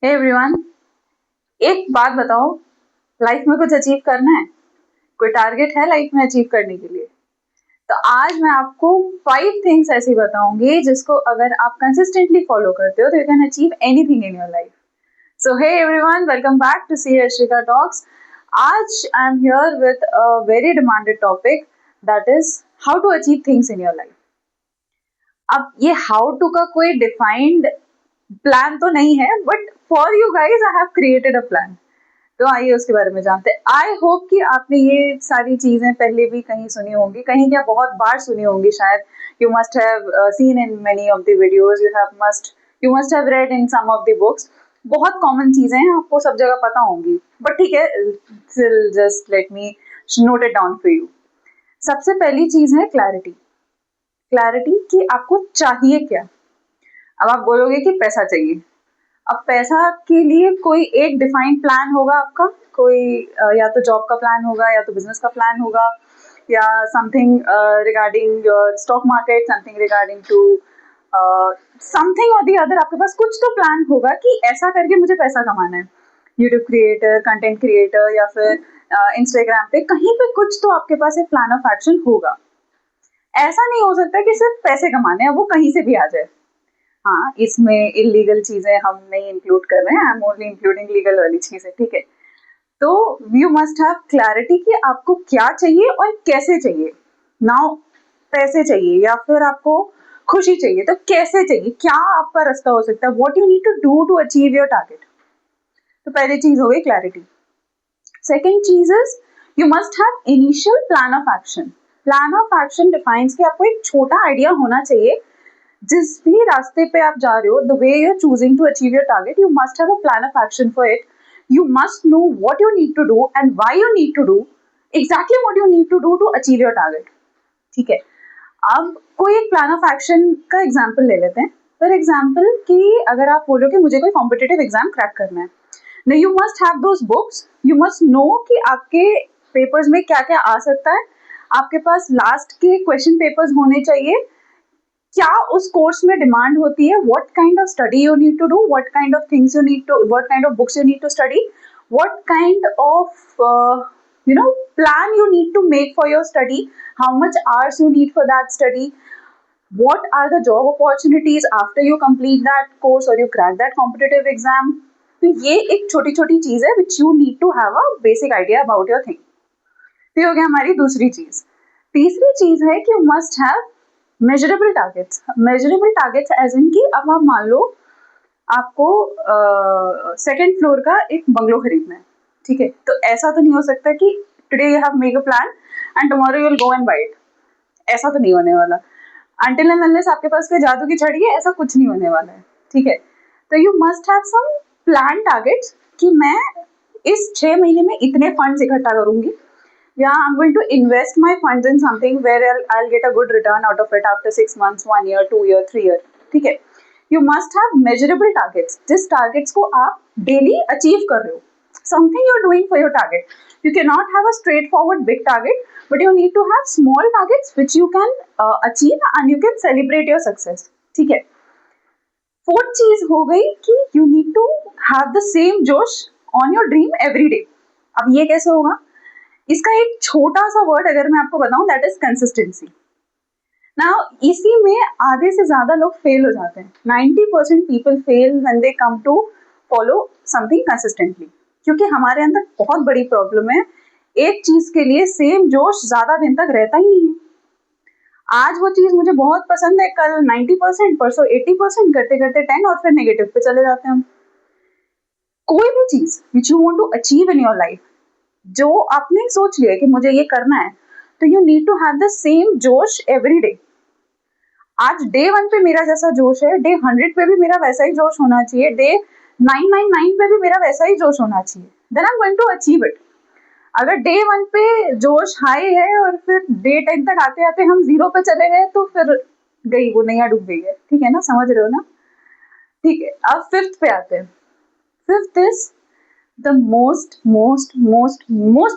Hey everyone, एक बात बताओ, लाइफ में कुछ अचीव करना है? कोई टारगेट है लाइफ में अचीव करने के लिए? तो आज मैं आपको 5 थिंग्स ऐसी बताऊंगी जिसको अगर आप कंसिस्टेंटली फॉलो करते हो तो you can achieve anything in your life. So hey everyone, welcome back to see Arshika talks. आज I am here with a very demanded topic, that is how to achieve things in your life. अब ये how to का कोई defined plan तो नहीं है, but for you guys I have created a plan. तो आइए उसके बारे में जानते हैं. आई होप कि आपने ये सारी चीजें पहले भी कहीं सुनी होंगी, कहीं क्या बहुत बार सुनी होंगी शायद. You must have seen in many of the videos, you must have read in some of the books. बहुत कॉमन चीजें हैं, आपको सब जगह पता होंगी, बट ठीक है, just let me note it down for you. सबसे पहली चीज है क्लैरिटी. क्लैरिटी कि आपको चाहिए क्या. अब आप बोलोगे कि पैसा चाहिए. अब पैसा के लिए कोई एक डिफाइंड प्लान होगा आपका, कोई या तो जॉब का प्लान होगा या तो बिजनेस का प्लान होगा, या something regarding your stock market, something regarding to something और दी अदर. आपके पास कुछ तो प्लान होगा कि ऐसा करके मुझे पैसा कमाना है. यूट्यूब क्रिएटर, कंटेंट क्रिएटर, या फिर इंस्टाग्राम पे कहीं पे कुछ तो आपके पास एक प्लान ऑफ एक्शन होगा. ऐसा नहीं हो सकता कि सिर्फ पैसे कमाने हैं, वो कहीं से भी आ जाए. हाँ, इसमें इलीगल चीजें हम नहीं इंक्लूड कर रहे हैं, I am only including legal वाली चीजें. ठीक है, तो यू मस्ट हैव क्लैरिटी कि आपको क्या चाहिए और कैसे चाहिए. नाउ, पैसे चाहिए या फिर आपको खुशी चाहिए, तो कैसे चाहिए, क्या आपका रास्ता हो सकता है, what you need to do to achieve your target. तो पहली चीज हो गई क्लैरिटी. सेकेंड चीज is you must have initial plan of action. Plan of action defines कि आपको एक छोटा आइडिया होना चाहिए. जिस भी रास्ते पे आप जा रहे हो, the way you are choosing to achieve your target, you must have a plan of action for it. You must know what you need to do and why you need to do, exactly what you need to do to achieve your target. ठीक है, अब कोई एक plan of action का example ले लेते हैं. For example कि अगर आप बोलो कि मुझे कोई कॉम्पिटेटिव एग्जाम क्रैक करना है, ना you must have those books. You must no कि आपके पेपर्स में क्या क्या आ सकता है. आपके पास लास्ट के क्वेश्चन पेपर्स होने चाहिए. क्या उस कोर्स में डिमांड होती है, what kind of study you need to do, what kind of things you need to, what kind of books you need to study, what kind of plan you need to make for your study, how much hours you need for that study, what are the job opportunities after you complete that course or you crack that competitive exam. तो ये एक छोटी छोटी चीज है which you need to have a basic idea about your thing. तो ये हो गया हमारी दूसरी चीज. तीसरी चीज है कि you must have measurable targets. Measurable targets as in की, अब आप मान लो आपको सेकेंड फ्लोर का एक बंगलो खरीदना है. ठीक है, तो ऐसा तो नहीं हो सकता कि today you have make a plan and tomorrow you will go and buy it. ऐसा तो नहीं होने वाला. अनटिल एंड अनलेस आपके पास कोई जादू की छड़ी है, ऐसा कुछ नहीं होने वाला है. ठीक है, तो you must have some plan targets कि मैं इस 6 महीने में इतने फंड्स इकट्ठा करूंगी. Yeah, I'm going to invest my funds in something where I'll get a good return out of it after 6 months, 1 year, 2 year, 3 year. ठीक है, you must have measurable targets. जिस targets को आप daily achieve कर रहे हो, something you're doing for your target. You cannot have a straightforward big target, but you need to have small targets which you can achieve and you can celebrate your success. ठीक है. Fourth चीज हो गई कि you need to have the same जोश on your dream every day. अब ये कैसे होगा? इसका एक छोटा सा वर्ड अगर मैं आपको बताऊं, दैट इज कंसिस्टेंसी. नाउ इसी में आधे से ज्यादा लोग फेल हो जाते हैं. 90% people fail when they come to follow something consistently, क्योंकि हमारे अंदर बहुत बड़ी प्रॉब्लम है, एक चीज के लिए सेम जोश ज्यादा दिन तक रहता ही नहीं है. आज वो चीज मुझे बहुत पसंद है, कल 90%, परसों 80%, करते करते 10 और फिर नेगेटिव पे चले जाते हैं हम. कोई भी चीज which you want to achieve in your life, जो आपने सोच लिया कि मुझे ये करना है, तो you need to have the same जोश एवरी डे. आज डे 1 पे मेरा जैसा जोश है, डे 100 पे भी मेरा वैसा ही जोश होना चाहिए, डे 999 पे भी मेरा वैसा ही जोश होना चाहिए. Then I am going to achieve it. अगर डे 1 पे जोश हाई है और फिर डे 10 तक आते आते हम 0 पे चले गए, तो फिर गई वो नैया, डूब गई है. ठीक है ना, समझ रहे हो ना. ठीक है, अब फिफ्थ पे आते हैं. Fifth is the most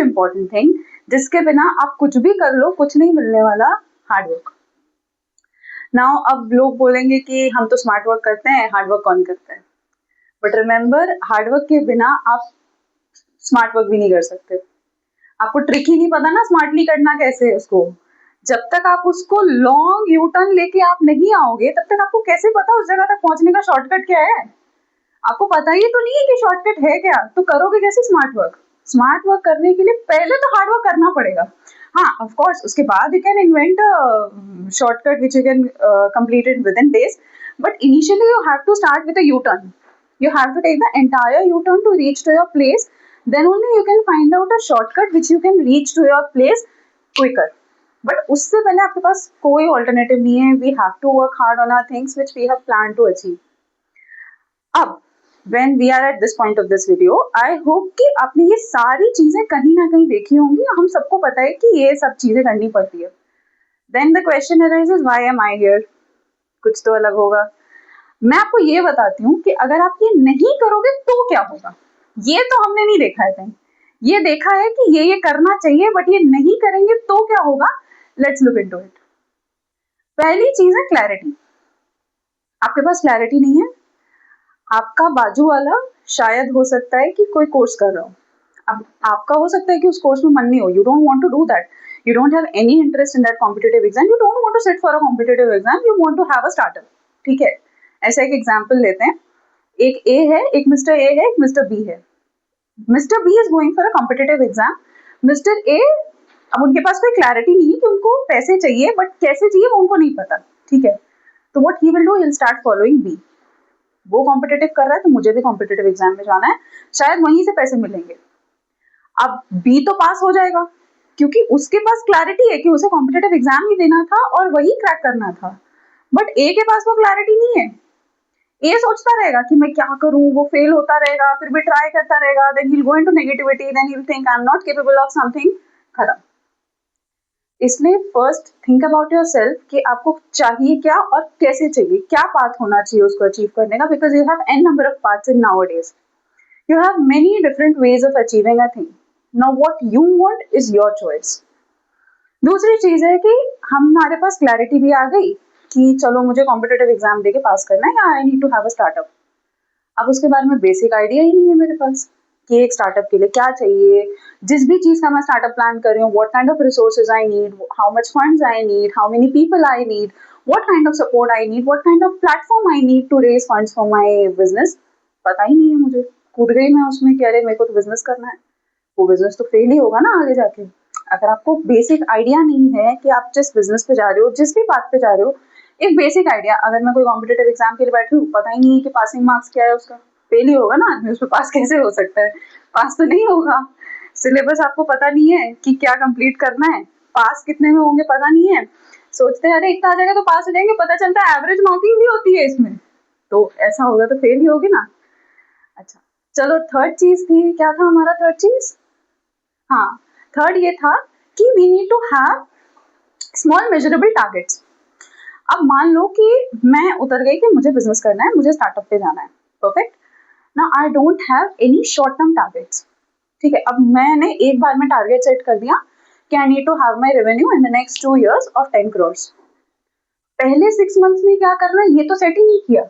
important thing, जिसके बिना आप कुछ भी कर लो कुछ नहीं मिलने वाला, हार्डवर्क. नाउ अब लोग बोलेंगे कि हम तो स्मार्ट वर्क करते हैं, हार्डवर्क कौन करता है? बट रिमेंबर, हार्डवर्क के बिना आप स्मार्ट वर्क भी नहीं कर सकते। आपको ट्रिक ही नहीं पता ना स्मार्टली करना कैसे है उसको। जब तक आप उसको लॉन्ग यू टर्न लेके आप नहीं आओगे, तब तक आपको कैसे पता उस जगह तक पहुंचने का शॉर्टकट क्या है? आपको पता ही तो नहीं है कि शॉर्टकट है क्या, तो करोगे कैसे स्मार्ट वर्क? स्मार्ट वर्क करने के लिए पहले तो हार्ड वर्क करना पड़ेगा। हाँ, ऑफ कोर्स उसके बाद you can invent shortcut which you can complete it within days, but initially you have to start with a U turn. You have to take the entire U-turn to reach to your place. Then only you can find out a shortcut which you can reach to your place quicker. But उससे पहले आपके पास कोई alternative नहीं है. We have to work hard on our things which we have planned to achieve. अब when we are at this point of this video, I hope कि आपने ये सारी चीजें कहीं ना कहीं देखी होंगी. हम सबको पता है कि ये सब चीजें करनी पड़ती है. Then the question arises, why am I here? कुछ तो अलग होगा. मैं आपको ये बताती हूँ कि अगर आप ये नहीं करोगे तो क्या होगा। ये तो हमने नहीं देखा है कहीं, ये देखा है कि ये करना चाहिए, बट ये नहीं करेंगे तो क्या होगा। Let's look into it. पहली चीज है क्लैरिटी। आपके पास क्लैरिटी नहीं है। आपका बाजू वाला शायद हो सकता है कि कोई कोर्स कर रहा हो, अब आपका हो सकता है कि उस कोर्स में मन नहीं हो, you don't want to do that, you don't have any interest in that competitive exam, you don't want to sit for a competitive exam, you want to have a startup. ठीक है, ऐसा एक example लेते हैं। एक ए है, एक mister A है, एक मिस्टर बी है। Mister B is going for a competitive exam. Mister A, अब उनके पास कोई क्लैरिटी नहीं है कि उनको पैसे चाहिए, बट कैसे चाहिए वो उनको नहीं पता। ठीक है, तो what he will do, he will start following B. वो कॉम्पिटिटिव कर रहा है तो मुझे भी कॉम्पिटिटिव एग्जाम में जाना है, शायद वहीं से पैसे मिलेंगे। अब बी तो पास हो जाएगा क्योंकि उसके पास क्लैरिटी है कि उसे कॉम्पिटिटिव एग्जाम ही देना था और वही क्रैक करना था। बट ए के पास वो क्लैरिटी नहीं है। ए सोचता रहेगा कि मैं क्या करूं, वो फेल होता रहेगा, फिर भी ट्राई करता रहेगा, then he will go into negativity, then he will think I am not capable of something. खत्म। इसलिए फर्स्ट थिंक अबाउट योरसेल्फ कि आपको चाहिए क्या और कैसे चाहिए, क्या पाथ होना चाहिए उसको अचीव करने का, because you have an number of paths in nowadays. You have many different ways of achieving a thing. Now what you want is your choice. दूसरी चीज है कि हमारे पास क्लैरिटी भी आ गई कि चलो मुझे कॉम्पिटिटिव एग्जाम देके पास करना है या I need to have a startup. अब उसके बारे में बेसिक आइडिया ही नहीं है मेरे पास कि एक स्टार्टअप के लिए क्या चाहिए, जिस भी चीज का मैं स्टार्टअप प्लान कर रही हूँ, what kind of resources I need, how much funds I need, how many people I need, what kind of support I need, what kind of platform I need to raise funds for my business. पता ही नहीं है मुझे, कूद गई मैं उसमें कि अरे मेरे को तो बिजनेस करना है। वो बिजनेस तो फेल ही होगा ना आगे जाके। अगर आपको बेसिक आइडिया नहीं है कि आप जिस बिजनेस पे जा रहे हो, जिस भी बात पे जा रहे हो, एक बेसिक आइडिया, अगर मैं कोई कॉम्पिटिटिव एग्जाम के लिए बैठी हूँ, पता ही नहीं है कि पासिंग मार्क्स क्या है उसका, फेल ही होगा ना आदमी, उसमें पास कैसे हो सकता है, पास तो नहीं होगा। सिलेबस आपको पता नहीं है कि क्या कंप्लीट करना है, पास कितने में होंगे पता नहीं है, सोचते हैं अरे इतना आ जाएगा तो पास हो जाएंगे, पता चलता है एवरेज मार्किंग भी होती है इसमें, तो ऐसा होगा तो फेल ही होगी ना। अच्छा, चलो थर्ड चीज थी, क्या था हमारा थर्ड चीज? हाँ, थर्ड ये था कि we need to have small measurable targets. अब मान लो कि मैं उतर गई कि मुझे बिजनेस करना है, मुझे स्टार्टअप पे जाना है, परफेक्ट। ना I don't have any short term targets. ठीक है, अब मैंने एक बार में टारगेट सेट कर दिया कि I need to have my revenue in the next 2 years of 10 crores। पहले 6 months में क्या करना है ये तो सेट ही नहीं किया।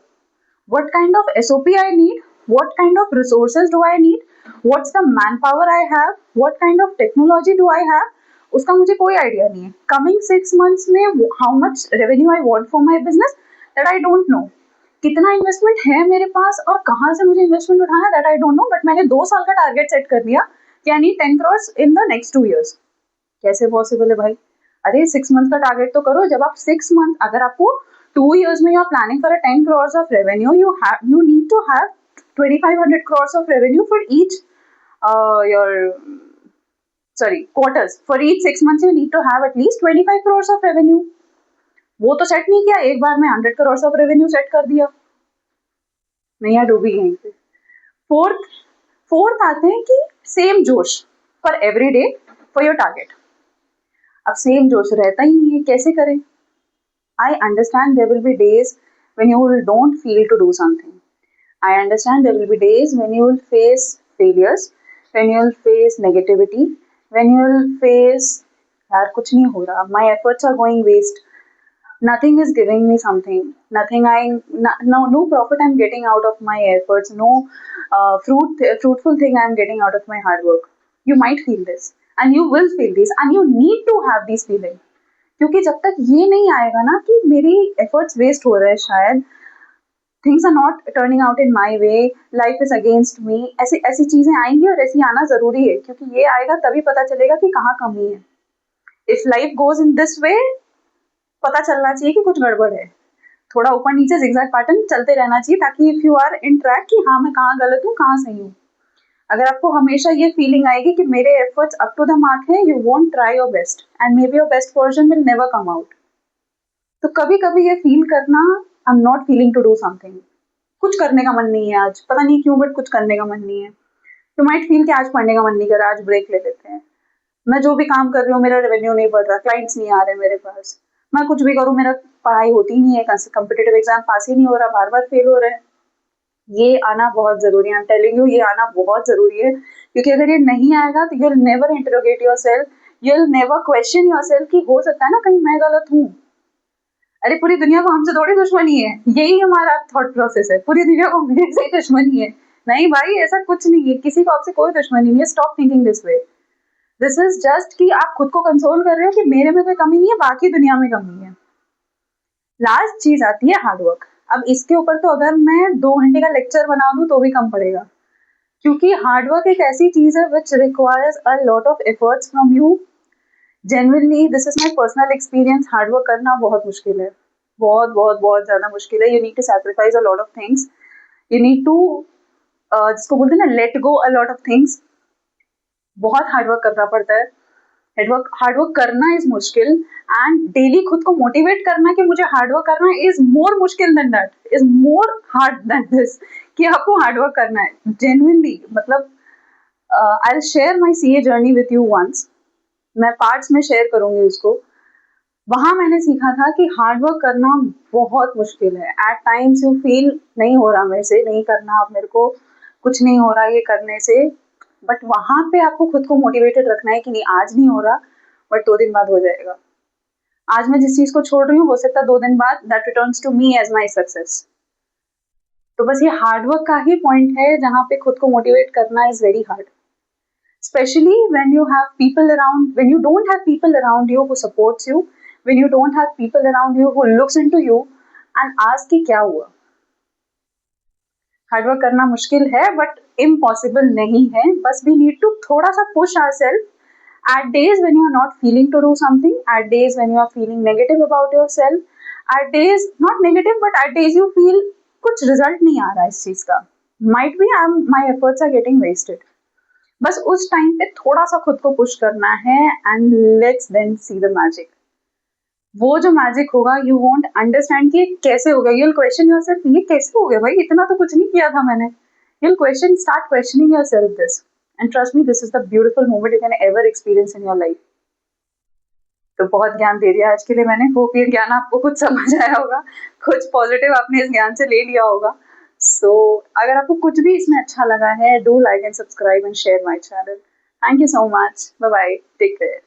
What kind of SOP I need, what kind of resources do I need, what's the manpower I have, what kind of technology do I have, उसका मुझे कोई आइडिया नहीं है। कमिंग 6 months में how much revenue I want for my business that I don't know. कितना investment है मेरे पास और कहाँ से मुझे इन्वेस्टमेंट उठाना है that I don't know, but मैंने 2 साल का टारगेट सेट कर दिया कि I need 10 crores in the next 2 years। कैसे पॉसिबल है भाई? अरे 6 months का टारगेट तो करो। जब आप 6 month, अगर आपको 2 years में you are planning for 10 crores of revenue, you need to have 2500 crores of revenue for each your quarters. For each 6 months you need to have at least 25 crores of revenue. वो तो set नहीं किया, एक बार में 100 crores of revenue set कर दिया, नैया डूबी यहीं पे। फोर्थ आते हैं कि सेम जोश for every day for your target. अब सेम जोश रहता ही नहीं है, कैसे करें? I understand there will be days when you don't feel to do something. I understand there will be days when you will face failures, when you will face negativity, when you will face यार कुछ नहीं हो रहा, my efforts are going waste. Nothing is giving me something. Nothing I no profit I'm getting out of my efforts. No fruitful thing I'm getting out of my hard work. You might feel this, and you will feel this, and you need to have these feeling. क्योंकि जब तक ये नहीं आएगा ना कि मेरी efforts waste हो रहे हैं, शायद things are not turning out in my way, life is against me, ऐसी ऐसी चीजें आएंगी और ऐसी आना जरूरी है, क्योंकि ये आएगा तभी पता चलेगा कि कहाँ कमी है. If life goes in this way, पता चलना चाहिए कि कुछ गड़बड़ है. थोड़ा ऊपर नीचे जिगजैग पैटर्न चलते रहना चाहिए, ताकि if you are in track कि हाँ मैं कहाँ गलत हूँ कहाँ सही हूँ. अगर आपको हमेशा ये फीलिंग आएगी कि मेरे efforts up to the mark है, you won't try your best and maybe your best version will never come out. तो कभी कभी ये फील करना, I am not feeling to do something, कुछ करने का मन नहीं है आज, पता नहीं क्यों बट कुछ करने का मन नहीं है. यू माइट फील कि आज पढ़ने का मन नहीं कर रहा, आज ब्रेक ले लेते हैं. मैं जो भी काम कर रही हूँ मेरा रेवेन्यू नहीं बढ़ रहा, क्लाइंट्स नहीं आ रहे मेरे पास, मैं कुछ भी करूँ मेरा पढ़ाई होती नहीं है, कम्पिटेटिव एग्जाम पास ही नहीं हो रहा, बार बार फेल हो रहे हैं. ये आना बहुत जरूरी है. आई एम टेलिंग यू, ये आना बहुत जरूरी है, क्योंकि अगर ये नहीं आएगा तो you will never interrogate yourself, you will never question yourself कि हो सकता है ना कहीं मैं गलत हूँ. अरे पूरी दुनिया को हमसे थोड़ी दुश्मनी है, यही हमारा थॉट प्रोसेस है, पूरी दुनिया को मेरे से ही दुश्मनी है. नहीं भाई, ऐसा कुछ नहीं है, किसी को आपसे कोई दुश्मनी नहीं है. Stop thinking this way. This is just कि आप खुद को कंसोल कर रहे हो कि मेरे में कोई कमी नहीं है, बाकी दुनिया में कमी है. लास्ट चीज आती है हार्डवर्क. अब इसके ऊपर तो अगर मैं 2 घंटे का लेक्चर बना दूं तो भी कम पड़ेगा, क्योंकि हार्डवर्क एक ऐसी चीज है which requires a lot of efforts from you. Genuinely this is my personal experience. Hard work करना बहुत मुश्किल है, बहुत बहुत बहुत ज्यादा मुश्किल है. You need to sacrifice a lot of things. You need to जिसको बोलते हैं ना, let go a lot of things. बहुत हार्डवर्क करना पड़ता है. हार्डवर्क करना इज मुश्किल, एंड डेली खुद को मोटिवेट करना कि मुझे हार्डवर्क करना है इज मोर मुश्किल than that, is more hard than this, कि आपको हार्डवर्क करना है जेन्युइनली. मतलब I will share my CA journey with you once. मैं पार्ट्स में शेयर करूंगी उसको. वहां मैंने सीखा था कि हार्डवर्क करना बहुत मुश्किल है. एट टाइम्स यू फील नहीं हो रहा मेरे से, नहीं करना अब मेरे को, कुछ नहीं हो रहा ये करने से. बट वहां पे आपको खुद को मोटिवेटेड रखना है कि नहीं, आज नहीं हो रहा बट 2 दिन बाद हो जाएगा. आज मैं जिस चीज को छोड़ रही हूँ, हो सकता है 2 दिन बाद that returns to me as my success. तो बस ये हार्डवर्क का ही पॉइंट है जहाँ पे खुद को मोटिवेट करना is very hard. Especially when you have people around, when you don't have people around you who supports you, when you don't have people around you who looks into you and ask कि क्या हुआ. Hard work करना मुश्किल है but impossible नहीं है. बस we need to थोड़ा सा push ourselves at days when you are not feeling to do something, at days when you are feeling negative about yourself, at days not negative but at days you feel कुछ result नहीं आ रहा है इस चीज का. might be my efforts are getting wasted. बस उस time पे थोड़ा सा खुद को पुश करना है and let's then see the magic. वो जो मैजिक होगा, यू वोंट अंडरस्टैंड कि कैसे हो गया. यू विल क्वेश्चन योरसेल्फ, ये कैसे हो गया भाई, इतना तो कुछ नहीं किया था मैंने. You will question, start questioning yourself this, and trust me, this is the beautiful moment you can ever experience in your life. तो बहुत ज्ञान दे दिया आज के लिए मैंने. होप ये ज्ञान आपको कुछ समझ आया होगा, कुछ पॉजिटिव आपने इस ज्ञान से ले लिया होगा. सो अगर आपको कुछ भी इसमें अच्छा लगा है, do like and subscribe and share my channel. Thank you so much. Bye bye. Take care.